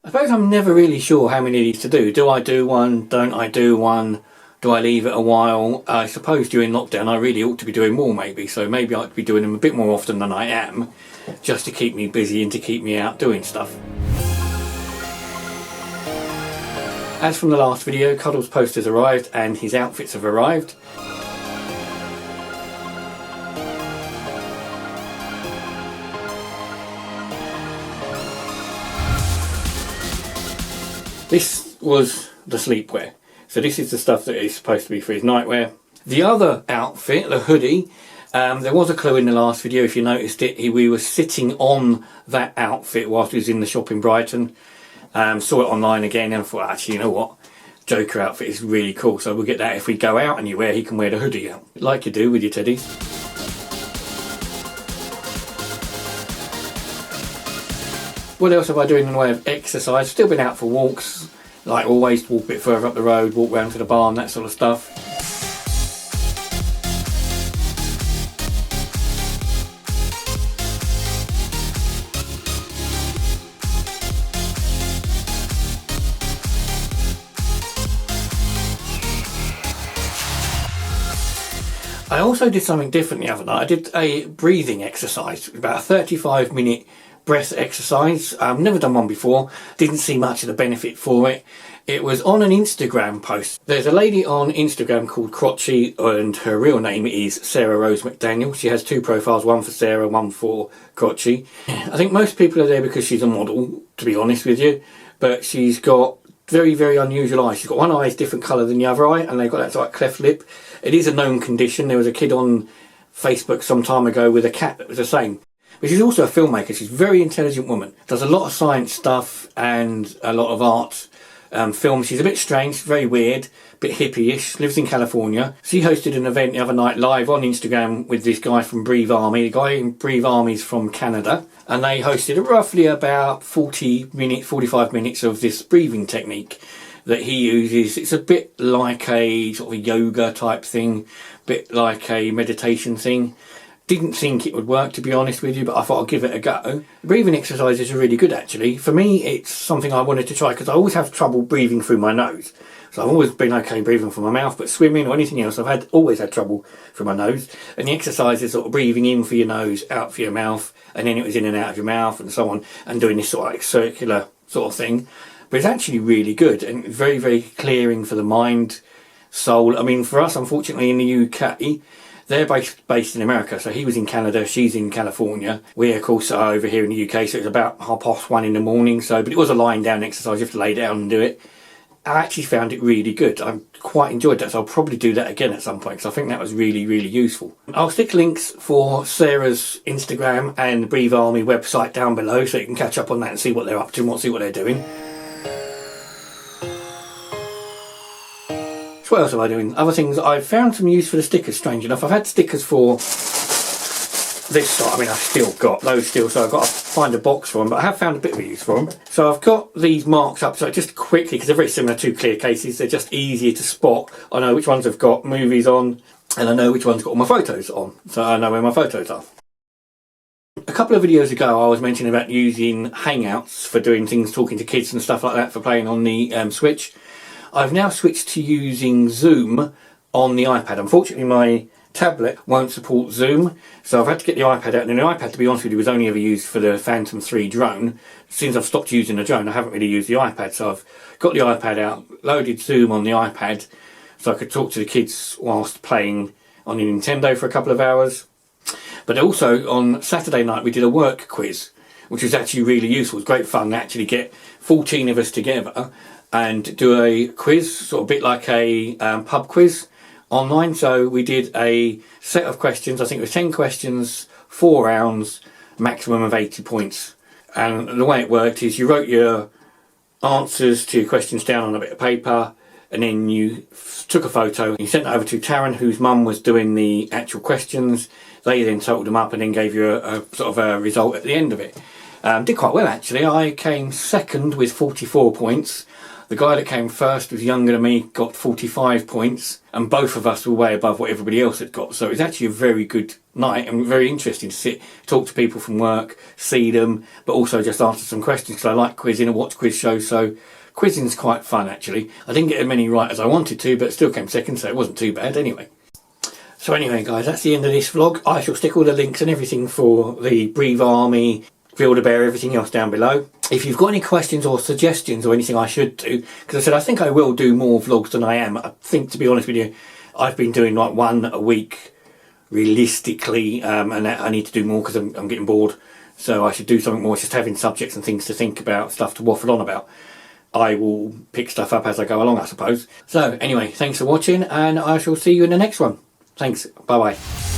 I suppose I'm never really sure how many of these to do. Do I do one? Don't I do one? Do I leave it a while? I suppose during lockdown I really ought to be doing more maybe, so maybe I ought to be doing them a bit more often than I am, just to keep me busy and to keep me out doing stuff. As from the last video, Cuddles' posters arrived and his outfits have arrived. This was the sleepwear. So this is the stuff that is supposed to be for his nightwear. The other outfit, the hoodie, there was a clue in the last video if you noticed it. We were sitting on that outfit whilst we was in the shop in Brighton. Saw it online again and thought, actually, you know what? Joker outfit is really cool, so we'll get that if we go out anywhere. He can wear the hoodie out, like you do with your teddies. What else have I done in the way of exercise? Still been out for walks, like always, walk a bit further up the road, walk round to the barn, that sort of stuff. I also did something different the other night. I did a breathing exercise, about a 35-minute breath exercise. I've never done one before, didn't see much of the benefit for it. It was on an Instagram post. There's a lady on Instagram called Crotchy, and her real name is Sarah Rose McDaniel. She has two profiles, one for Sarah, one for Crotchy. I think most people are there because she's a model, to be honest with you, but she's got very, very unusual eyes. She's got one eye is different colour than the other eye, and they've got that sort of cleft lip. It is a known condition. There was a kid on Facebook some time ago with a cat that was the same. But she's also a filmmaker. She's a very intelligent woman. Does a lot of science stuff and a lot of art film. She's a bit strange, very weird, a bit hippie-ish, lives in California. She hosted an event the other night live on Instagram with this guy from Breathe Army. The guy in Breathe Army is from Canada, and they hosted roughly about 45 minutes of this breathing technique that he uses. It's a bit like a sort of a yoga type thing, a bit like a meditation thing. Didn't think it would work, to be honest with you, but I thought I'd give it a go. Breathing exercises are really good, actually. For me, it's something I wanted to try because I always have trouble breathing through my nose. So I've always been okay breathing from my mouth, but swimming or anything else, I've always had trouble through my nose. And the exercise is sort of breathing in for your nose, out for your mouth, and then it was in and out of your mouth and so on, and doing this sort of like circular sort of thing. But it's actually really good and very, very clearing for the mind, soul. I mean, for us, unfortunately, in the UK, they're based in America, so he was in Canada, she's in California. We, of course, are over here in the UK, so it's about 1:30 in the morning. So, but it was a lying down exercise, you have to lay down and do it. I actually found it really good. I quite enjoyed that, so I'll probably do that again at some point, because I think that was really, really useful. I'll stick links for Sarah's Instagram and Breathe Army website down below, so you can catch up on that and see what they're up to and see what they're doing. What else am I doing? Other things, I've found some use for the stickers, strange enough. I've had stickers for this side. I mean, I've still got those still, so I've got to find a box for them, but I have found a bit of a use for them. So I've got these marks up, so just quickly, because they're very similar to clear cases, they're just easier to spot. I know which ones have got movies on, and I know which one's got all my photos on, so I know where my photos are. A couple of videos ago, I was mentioning about using Hangouts for doing things, talking to kids and stuff like that, for playing on the Switch. I've now switched to using Zoom on the iPad. Unfortunately, my tablet won't support Zoom, so I've had to get the iPad out. And the iPad, to be honest with you, was only ever used for the Phantom 3 drone. Since I've stopped using the drone, I haven't really used the iPad, so I've got the iPad out, loaded Zoom on the iPad, so I could talk to the kids whilst playing on the Nintendo for a couple of hours. But also, on Saturday night, we did a work quiz, which was actually really useful. It was great fun to actually get 14 of us together and do a quiz, sort of a bit like a pub quiz online. So we did a set of questions. I think it was 10 questions, 4 rounds, maximum of 80 points. And the way it worked is you wrote your answers to your questions down on a bit of paper, and then you took a photo. You sent it over to Taryn, whose mum was doing the actual questions. They then totaled them up and then gave you a sort of a result at the end of it. Did quite well, actually. I came second with 44 points. The guy that came first was younger than me, got 45 points, and both of us were way above what everybody else had got. So it was actually a very good night and very interesting to talk to people from work, see them, but also just answer some questions, because I like quizzing and watch quiz shows, so quizzing's quite fun actually. I didn't get as many right as I wanted to, but still came second, so it wasn't too bad anyway. So anyway guys, that's the end of this vlog. I shall stick all the links and everything for the Breathe Army, Build-A-Bear, everything else down below. If you've got any questions or suggestions or anything I should do, because I said I think I will do more vlogs than I am. I think, to be honest with you, I've been doing like one a week realistically, and I need to do more because I'm getting bored. So I should do something more, just having subjects and things to think about, stuff to waffle on about. I will pick stuff up as I go along, I suppose. So anyway, thanks for watching, and I shall see you in the next one. Thanks, bye bye.